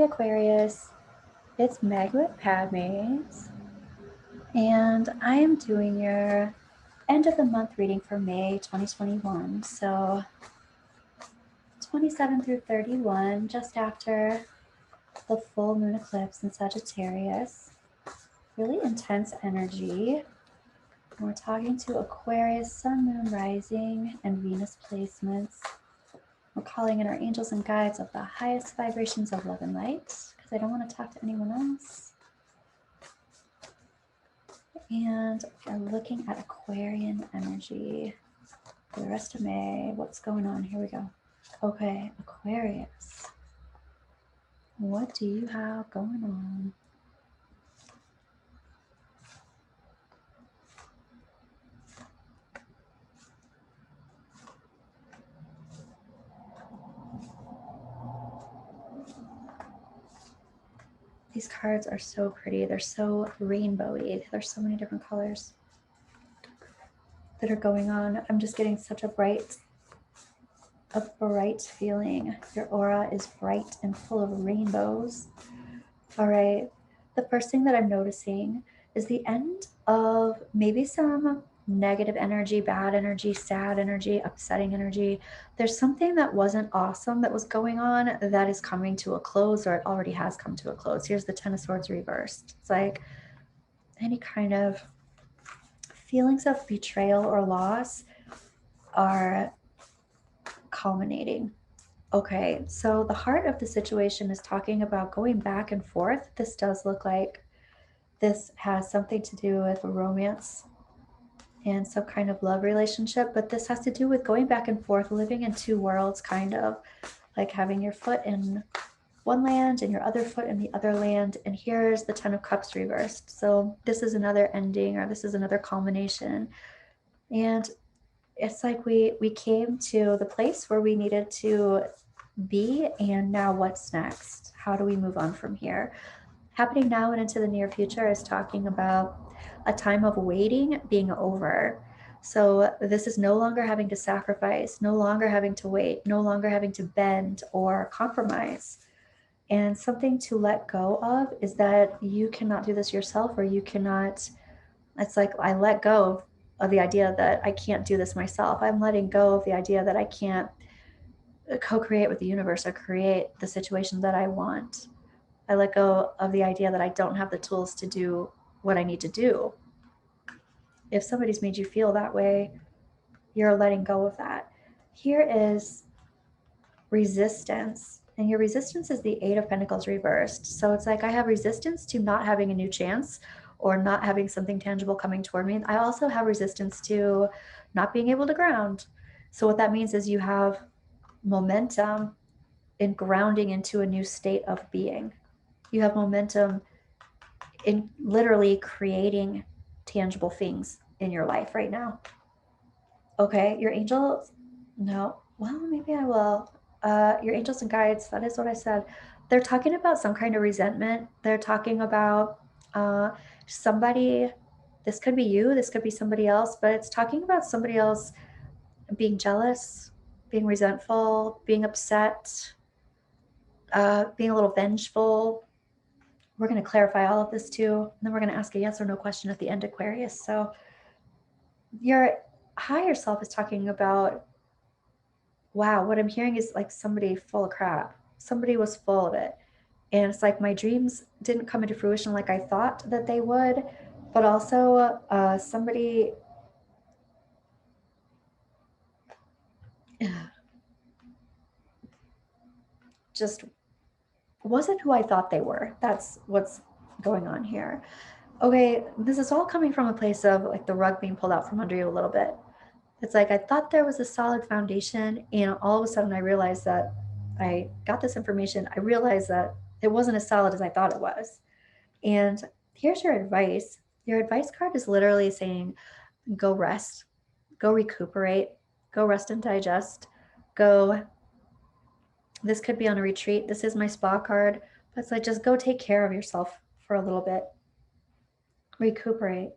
Aquarius, it's Meg with Padmes, and I am doing your end of the month reading for May 2021. So 27 through 31, just after the full moon eclipse in Sagittarius. Really intense energy. We're talking to Aquarius, Sun, Moon, Rising, and Venus placements. We're calling in our angels and guides of the highest vibrations of love and light, because I don't want to talk to anyone else. And we're looking at Aquarian energy for the rest of May. What's going on? Here we go. Okay, Aquarius. What do you have going on? These cards are so pretty. They're so rainbowy. There's so many different colors that are going on. I'm just getting such a bright feeling. Your aura is bright and full of rainbows. All right. The first thing that I'm noticing is the end of maybe some negative energy, bad energy, sad energy, upsetting energy. There's something that wasn't awesome that was going on that is coming to a close, or it already has come to a close. Here's the Ten of Swords reversed. It's like any kind of feelings of betrayal or loss are culminating. Okay, so the heart of the situation is talking about going back and forth. This does look like this has something to do with romance and some kind of love relationship, but this has to do with going back and forth, living in two worlds, kind of like having your foot in one land and your other foot in the other land. And here's the Ten of Cups reversed. So this is another ending, or this is another culmination. And it's like we came to the place where we needed to be, and now what's next? How do we move on from here? Happening now and into the near future is talking about a time of waiting being over. So this is no longer having to sacrifice, no longer having to wait, no longer having to bend or compromise. And something to let go of is that you cannot do this yourself, or you cannot, it's like I let go of the idea that I can't do this myself. I'm letting go of the idea that I can't co-create with the universe or create the situation that I want. I let go of the idea that I don't have the tools to do what I need to do. If somebody's made you feel that way, you're letting go of that. Here is resistance. And your resistance is the Eight of Pentacles reversed. So it's like I have resistance to not having a new chance or not having something tangible coming toward me. I also have resistance to not being able to ground. So what that means is you have momentum in grounding into a new state of being. You have momentum in literally creating tangible things in your life right now. Okay, your angels, no, well, maybe I will. Your angels and guides, that is what I said. They're talking about some kind of resentment. They're talking about somebody, this could be you, this could be somebody else, but it's talking about somebody else being jealous, being resentful, being upset, being a little vengeful. We're going to clarify all of this too. And then we're going to ask a yes or no question at the end, Aquarius. So your higher self is talking about, wow, what I'm hearing is like somebody full of crap. Somebody was full of it. And it's like my dreams didn't come into fruition like I thought that they would, but also somebody just wasn't who I thought they were. That's what's going on here. Okay, this is all coming from a place of like the rug being pulled out from under you a little bit. It's like I thought there was a solid foundation, and all of a sudden I realized that I got this information. I realized that it wasn't as solid as I thought it was. And here's your advice. Your advice card is literally saying, go rest, go recuperate, go rest and digest, go. This could be on a retreat. This is my spa card, but it's like just go take care of yourself for a little bit. Recuperate.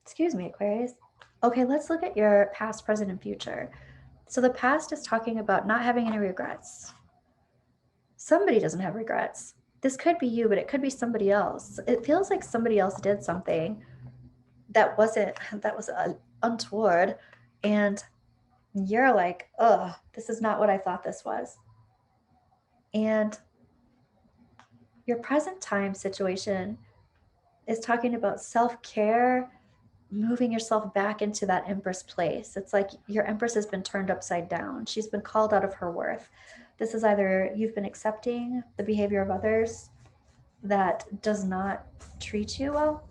Excuse me, Aquarius. Okay, let's look at your past, present, and future. So the past is talking about not having any regrets. somebody doesn't have regrets. This could be you, but it could be somebody else. It feels like somebody else did something that was untoward, and you're like, ugh, this is not what I thought this was. And your present time situation is talking about self-care, moving yourself back into that Empress place. It's like your Empress has been turned upside down. She's been called out of her worth. This is either you've been accepting the behavior of others that does not treat you well,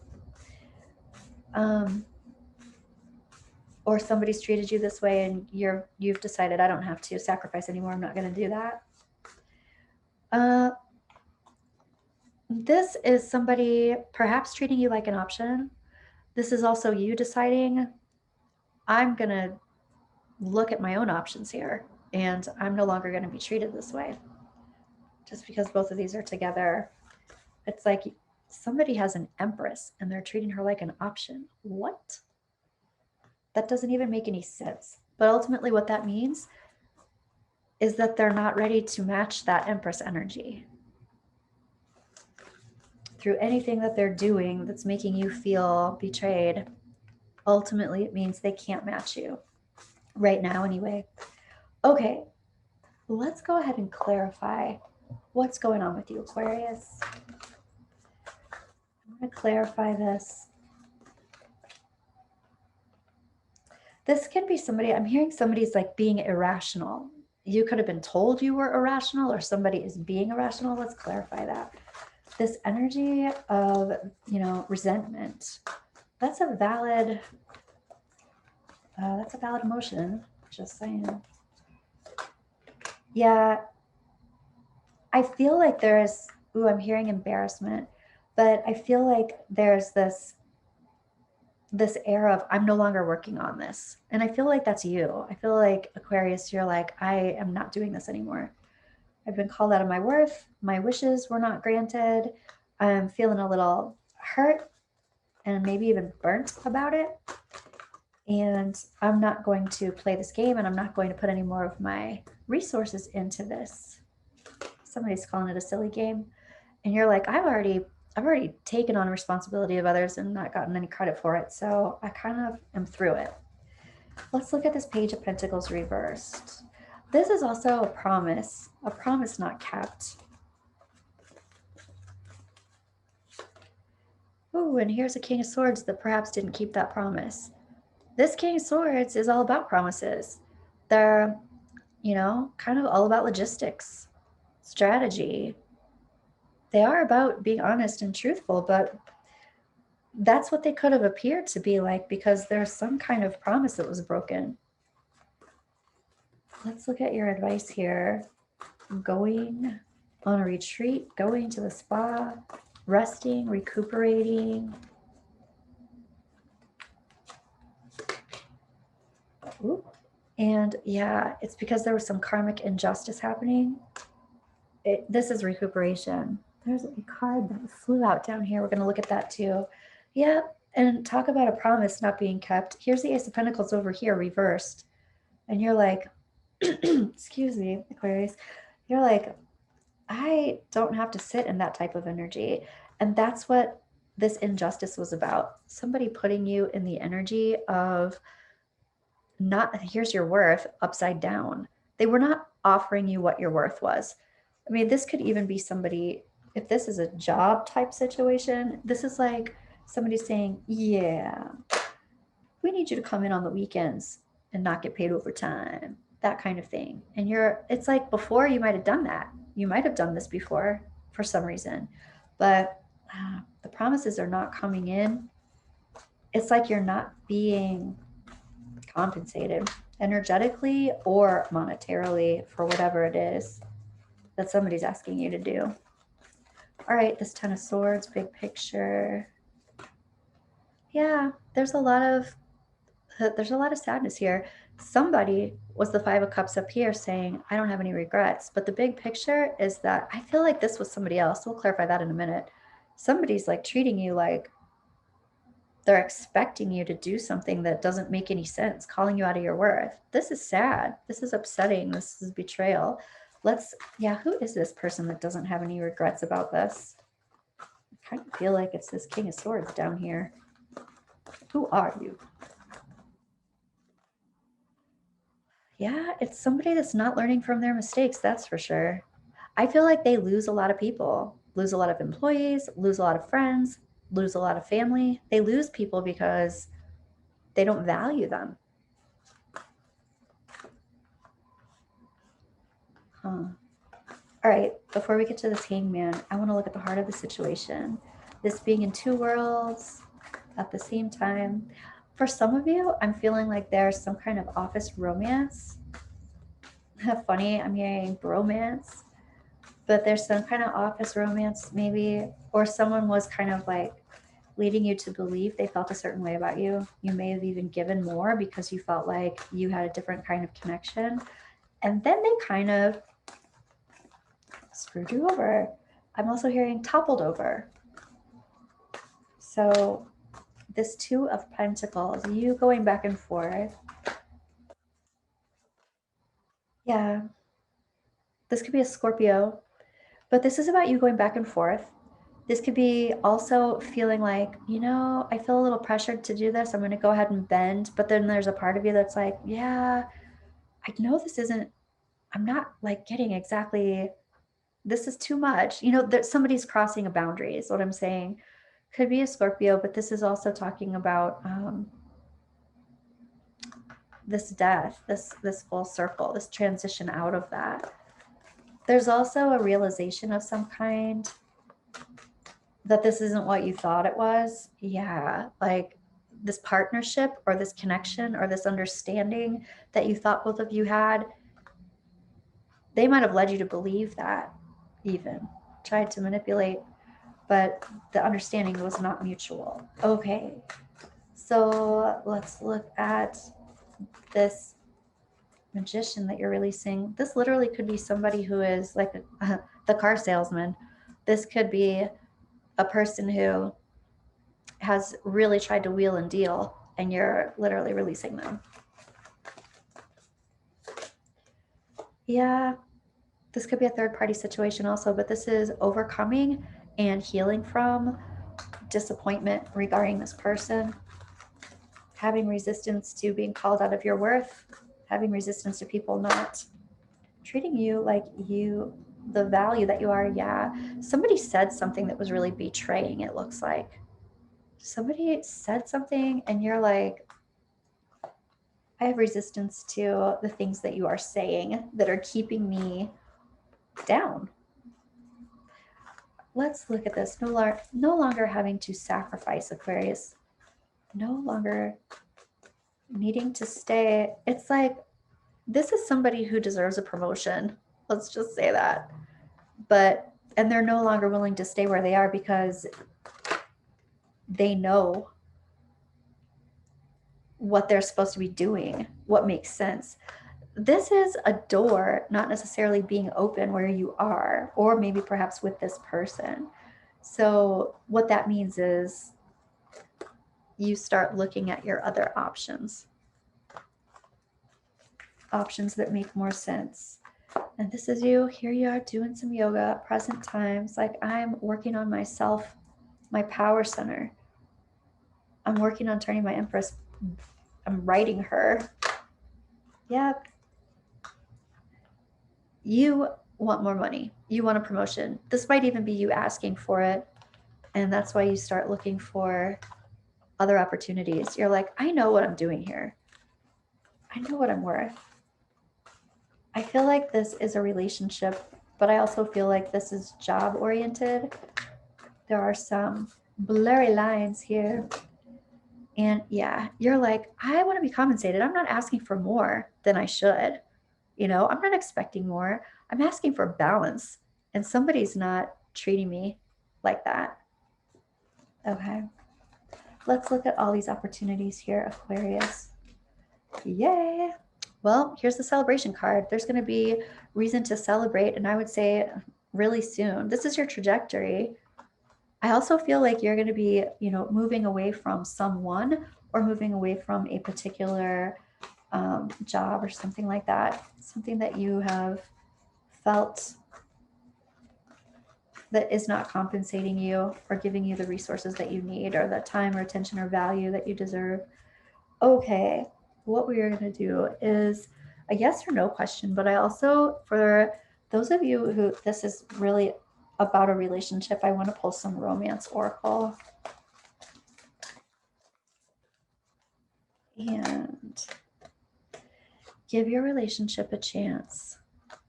or somebody's treated you this way and you've decided, I don't have to sacrifice anymore. I'm not going to do that. This is somebody perhaps treating you like an option. This is also you deciding, I'm going to look at my own options here, and I'm no longer going to be treated this way. Just because both of these are together, it's like somebody has an Empress and they're treating her like an option. What? That doesn't even make any sense. But ultimately what that means is that they're not ready to match that Empress energy. Through anything that they're doing that's making you feel betrayed, ultimately it means they can't match you. Right now, anyway. Okay, let's go ahead and clarify what's going on with you, Aquarius. I'm going to clarify this. This can be somebody, I'm hearing somebody's like being irrational. You could have been told you were irrational, or somebody is being irrational. Let's clarify that. This energy of, resentment, that's a valid emotion, just saying. Yeah, I feel like there's, I'm hearing embarrassment, but I feel like there's this air of, I'm no longer working on this. And I feel like that's you. I feel like, Aquarius, you're like, I am not doing this anymore. I've been called out of my worth. My wishes were not granted. I'm feeling a little hurt and maybe even burnt about it. And I'm not going to play this game, and I'm not going to put any more of my resources into this. Somebody's calling it a silly game. And you're like, I've already taken on responsibility of others and not gotten any credit for it. So I kind of am through it. Let's look at this Page of Pentacles reversed. This is also a promise not kept. Ooh, and here's a King of Swords that perhaps didn't keep that promise. This King of Swords is all about promises. They're, kind of all about logistics, strategy. They are about being honest and truthful, but that's what they could have appeared to be like, because there's some kind of promise that was broken. Let's look at your advice here. Going on a retreat, going to the spa, resting, recuperating. Ooh. And yeah, it's because there was some karmic injustice happening. This is recuperation. There's a card that flew out down here. We're going to look at that too. Yeah, and talk about a promise not being kept. Here's the Ace of Pentacles over here, reversed. And you're like, excuse me, Aquarius. You're like, I don't have to sit in that type of energy. And that's what this injustice was about. Somebody putting you in the energy of, not, here's your worth, upside down. They were not offering you what your worth was. I mean, this could even be somebody, if this is a job type situation, this is like somebody saying, yeah, we need you to come in on the weekends and not get paid overtime, that kind of thing. And it's like, before you might have done that. You might have done this before for some reason, but the promises are not coming in. It's like you're not being compensated energetically or monetarily for whatever it is that somebody's asking you to do. All right, this Ten of Swords, big picture. Yeah, there's a lot of sadness here. Somebody was the Five of Cups up here saying, I don't have any regrets. But the big picture is that I feel like this was somebody else. We'll clarify that in a minute. Somebody's like treating you like they're expecting you to do something that doesn't make any sense, calling you out of your worth. This is sad. This is upsetting. This is betrayal. Yeah, who is this person that doesn't have any regrets about this? I kind of feel like it's this King of Swords down here. Who are you? Yeah, it's somebody that's not learning from their mistakes, that's for sure. I feel like they lose a lot of people, lose a lot of employees, lose a lot of friends, lose a lot of family. They lose people because they don't value them. Huh. All right, before we get to this hangman, I want to look at the heart of the situation. This being in two worlds at the same time. For some of you, I'm feeling like there's some kind of office romance. Funny, I'm hearing bromance, but there's some kind of office romance, maybe, or someone was kind of like leading you to believe they felt a certain way about you. You may have even given more because you felt like you had a different kind of connection. And then they kind of screwed you over. I'm also hearing toppled over. So this Two of Pentacles, you going back and forth. Yeah, this could be a Scorpio, but this is about you going back and forth. This could be also feeling like, I feel a little pressured to do this. I'm going to go ahead and bend. But then there's a part of you that's like, yeah, I know this isn't, I'm not like getting exactly, this is too much. That somebody's crossing a boundary is what I'm saying. Could be a Scorpio, but this is also talking about this death, this full circle, this transition out of that. There's also a realization of some kind that this isn't what you thought it was. Yeah, like this partnership or this connection or this understanding that you thought both of you had, they might have led you to believe that, even tried to manipulate, but the understanding was not mutual. Okay, so let's look at this Magician that you're releasing. This literally could be somebody who is like the car salesman. This could be a person who has really tried to wheel and deal, and you're literally releasing them. Yeah, this could be a third party situation also, but this is overcoming and healing from disappointment regarding this person, having resistance to being called out of your worth, having resistance to people not treating you like the value that you are. Yeah, somebody said something that was really betraying, it looks like. Somebody said something and you're like, I have resistance to the things that you are saying that are keeping me down. Let's look at this. No longer having to sacrifice, Aquarius. No longer needing to stay. It's like this is somebody who deserves a promotion. Let's just say that. And they're no longer willing to stay where they are because they know what they're supposed to be doing, what makes sense. This is a door not necessarily being open where you are, or maybe perhaps with this person. So what that means is you start looking at your other options that make more sense. And this is you. Here you are doing some yoga, present times. Like, I'm working on myself, my power center. I'm working on turning my Empress. I'm writing her. Yep. You want more money. You want a promotion. This might even be you asking for it. And that's why you start looking for other opportunities. You're like, I know what I'm doing here. I know what I'm worth. I feel like this is a relationship, but I also feel like this is job oriented. There are some blurry lines here. And yeah, you're like, I want to be compensated. I'm not asking for more than I should. I'm not expecting more. I'm asking for balance. And somebody's not treating me like that. Okay. Let's look at all these opportunities here, Aquarius. Yay. Well, here's the celebration card. There's going to be reason to celebrate, and I would say really soon. This is your trajectory. I also feel like you're going to be, moving away from someone or moving away from a particular job or something like that. Something that you have felt that is not compensating you or giving you the resources that you need or the time or attention or value that you deserve. Okay, what we are going to do is a yes or no question, but I also, for those of you who this is really about a relationship, I want to pull some romance oracle. And give your relationship a chance.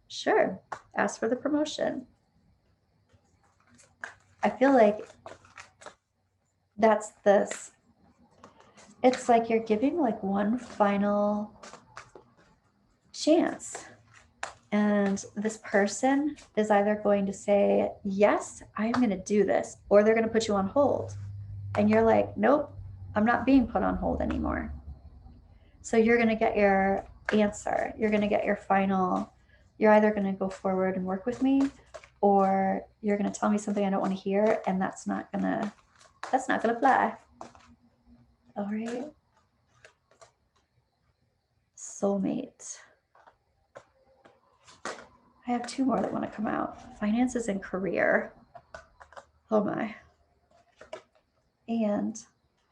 Sure, ask for the promotion. I feel like that's this. It's like you're giving like one final chance. And this person is either going to say, yes, I'm going to do this, or they're going to put you on hold. And you're like, nope, I'm not being put on hold anymore. So you're going to get your answer. You're going to get your final, you're either going to go forward and work with me, or you're going to tell me something I don't want to hear, and that's not going to fly. All right. Soulmate. I have two more that want to come out. Finances and career. Oh my. And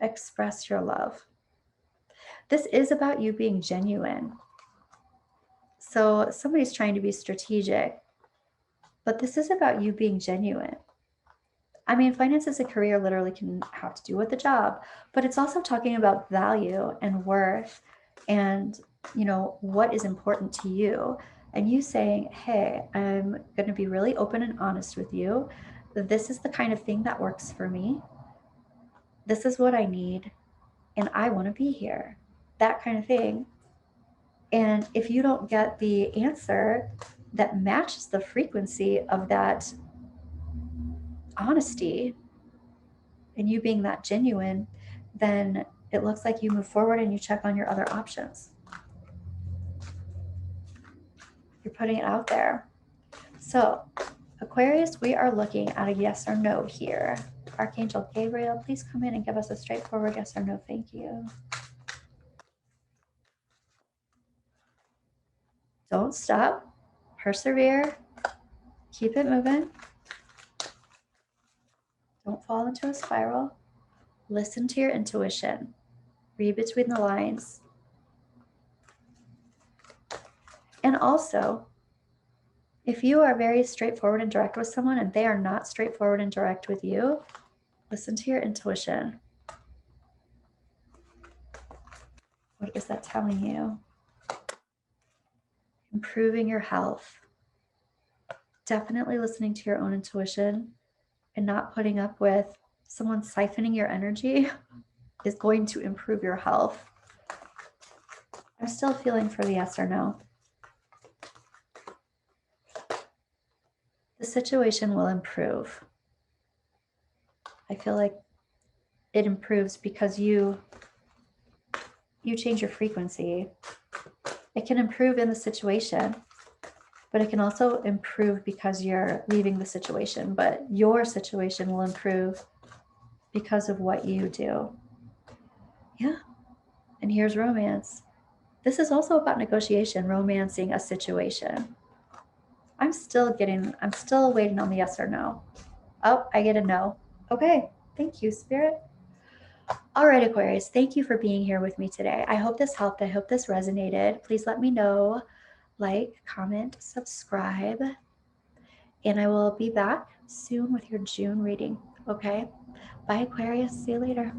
express your love. This is about you being genuine. So somebody's trying to be strategic, but this is about you being genuine. I mean, finances and career literally can have to do with the job, but it's also talking about value and worth and, you know, what is important to you. And you saying, hey, I'm going to be really open and honest with you. This is the kind of thing that works for me. This is what I need. And I want to be here. That kind of thing. And if you don't get the answer that matches the frequency of that honesty and you being that genuine, then it looks like you move forward and you check on your other options. You're putting it out there. So, Aquarius, we are looking at a yes or no here. Archangel Gabriel, please come in and give us a straightforward yes or no. Thank you. Don't stop. Persevere. Keep it moving. Don't fall into a spiral. Listen to your intuition. Read between the lines. And also, if you are very straightforward and direct with someone and they are not straightforward and direct with you, listen to your intuition. What is that telling you? Improving your health. Definitely listening to your own intuition and not putting up with someone siphoning your energy is going to improve your health. I'm still feeling for the yes or no. The situation will improve. I feel like it improves because you change your frequency. It can improve in the situation, but it can also improve because you're leaving the situation. But your situation will improve because of what you do. Yeah. And here's romance. This is also about negotiation, romancing a situation. I'm still waiting on the yes or no. Oh, I get a no. Okay. Thank you, Spirit. All right, Aquarius, thank you for being here with me today. I hope this helped. I hope this resonated. Please let me know. Like, comment, subscribe. And I will be back soon with your June reading. Okay? Bye, Aquarius. See you later.